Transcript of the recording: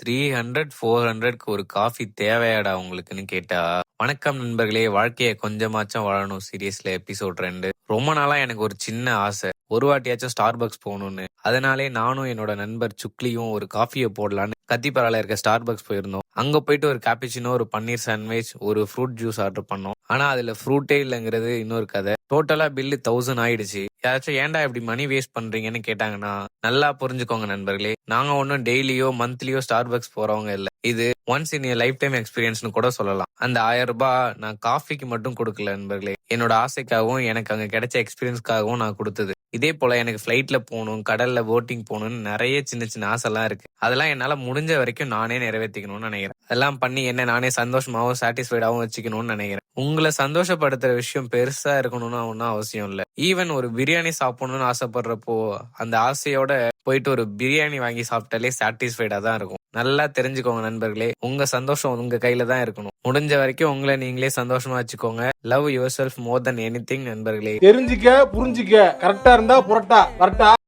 300, 400க்கு ஒரு காஃபி தேவையாடா உங்களுக்குன்னு கேட்டா, வணக்கம் நண்பர்களே! வாழ்க்கைய கொஞ்சமாச்சும் வாழணும் சீரியஸ்ல எபிசோட் 2. ரொம்ப நாளா எனக்கு ஒரு சின்ன ஆசை. ஒரு வாட்டியாச்சும் ஸ்டார்பக்ஸ் போகணும்னு. அதனாலே நானும் என்னோட நண்பர் சுக்லியும் ஒரு காஃபிய போடலான்னு கத்திப்பாரால இருக்க ஸ்டார்பக்ஸ் போயிருந்தோம். அங்க போயிட்டு ஒரு கேப்புச்சினோ, ஒரு பன்னீர் சாண்ட்விச், ஒரு ஃப்ரூட் ஜூஸ் ஆர்டர் பண்ணோம். ஆனா அதுல ஃப்ரூட்டே இல்லங்கிறது இன்னொரு கதை. டோட்டலா பில்லு 1000 ஆயிடுச்சு. யாராச்சும் ஏன்டா இப்படி மணி வேஸ்ட் பண்றீங்கன்னு கேட்டாங்கன்னா, நல்லா புரிஞ்சுக்கோங்க நண்பர்களே. நாங்க ஒன்னும் டெய்லியோ மந்த்லியோ ஸ்டார்பக்ஸ் போறவங்க இல்ல. இது ஒன்ஸ் இன் லைஃப் டைம் எக்ஸ்பீரியன்ஸ்னு கூட சொல்லலாம். அந்த 1000 ரூபாய் நான் காஃபிக்கு மட்டும் கொடுக்கல நண்பர்களே. என்னோட ஆசைக்காகவும் எனக்கு அங்க கிடைச்ச எக்ஸ்பீரியன்ஸ்க்காகவும் நான் கொடுத்தது. இதே போல எனக்கு ஃபிளைட்ல போகணும், கடல்ல போட்டிங் போகணும்னு நிறைய சின்ன சின்ன ஆசைலாம் இருக்கு. அதெல்லாம் என்னால முடிஞ்ச வரைக்கும் நானே நிறைவேற்றிக்கணும்னு நினைக்கிறேன். அதெல்லாம் பண்ணி என்ன நானே சந்தோஷமாவும் சாட்டிஸ்ஃபைடாவும் வச்சுக்கணும்னு நினைக்கிறேன். உங்களை சந்தோஷப்படுத்துற விஷயம் பெருசா இருக்கணும்னு ஒன்றும் அவசியம் இல்லை. ஈவன் ஒரு பிரியாணி சாப்பிடணும்னு ஆசைப்படுறப்போ அந்த ஆசையோட போயிட்டு ஒரு பிரியாணி வாங்கி சாப்பிட்டாலே சாட்டிஸ்ஃபைடா தான் இருக்கும். நல்லா தெரிஞ்சுக்கோங்க நண்பர்களே, உங்க சந்தோஷம் உங்க கையில தான் இருக்கணும். முடிஞ்ச வரைக்கும் உங்களை நீங்களே சந்தோஷமா வச்சுக்கோங்க. Love your self more then anything நண்பர்களே. தெரிஞ்சுக்க புரிஞ்சுக்க கரெக்டா இருந்தா புரட்டா கரெக்டா